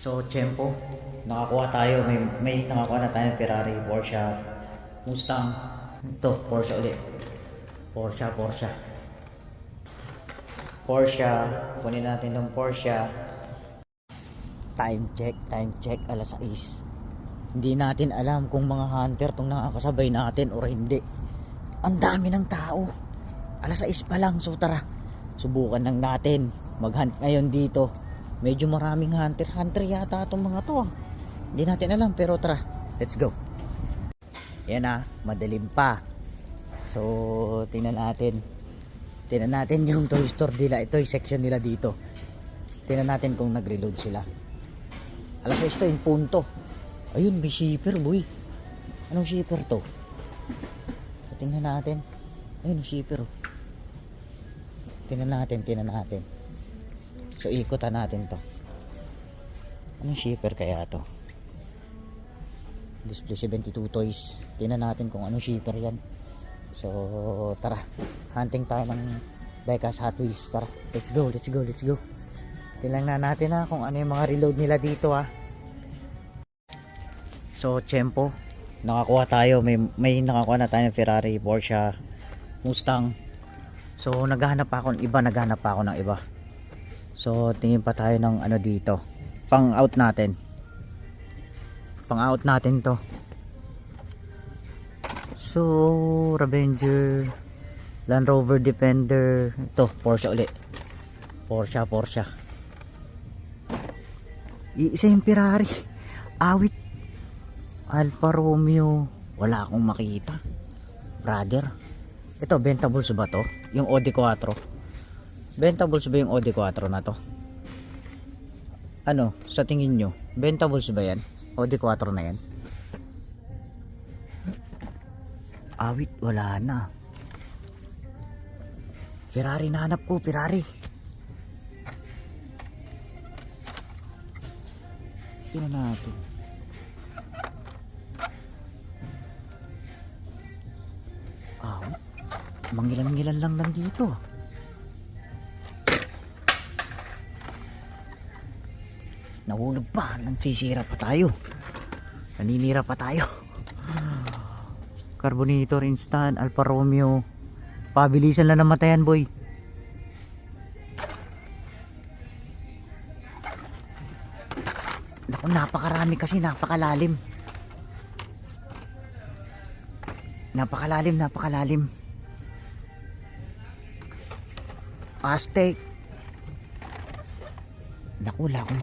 So, Tiyempo, nakakuha tayo. May nakakuha na tayo ng Ferrari, Porsche, Mustang. Ito, Porsche ulit. Porsche. Kunin natin itong Porsche. Time check, alas 6. Hindi natin alam kung mga hunter itong nakakasabay natin o hindi. Ang dami ng tao. Alas 6 pa lang, so tara. Subukan lang natin mag-hunt ngayon dito. Medyo maraming hunter yata itong mga to. Hindi natin alam, pero tara, let's go. Yan na, madilim pa. So, tingnan natin yung toy store nila. Ito yung section nila dito. Tingnan natin kung nag-reload sila. Alas 6 to yung punto. Ayun, may shipper, boy. Anong shipper to? So, tingnan natin. Ayun, shipper. Tingnan natin. So, ikutan natin to. Anong shipper kaya to? Display 72 toys. Tingnan natin kung anong shipper yan. So, tara. Hunting tayo ng diecast Hot Wheels. Tara, let's go. Tingnan na natin kung ano yung mga reload nila dito So, Tiyempo, nakakuha tayo. May nakakuha na tayo ng Ferrari, Porsche, Mustang. So, naghahanap pa ako ng iba. So, tingin pa tayo ng ano dito. Pang-out natin to. So, Revenger, Land Rover Defender. Ito, Porsche ulit. Porsche. Isa yung Ferrari. Awit. Alfa Romeo. Wala akong makita. Brother. Ito, Ventables ba to? Yung Audi 4. Ventables ba yung Audi 4 na to? Ano, sa tingin nyo? Ventables ba yan? Audi 4 na yan? Awit, wala na. Ferrari, nahanap ko, Ferrari. Sino natin? Awit. Mangilan-ngilan lang dito. Nahulog pa, naninira pa tayo. Carbonator instant, Alfa Romeo. Pabilisan lang namatayan, boy. Naku, napakarami kasi, napakalalim. Aztec. Naku, wala akong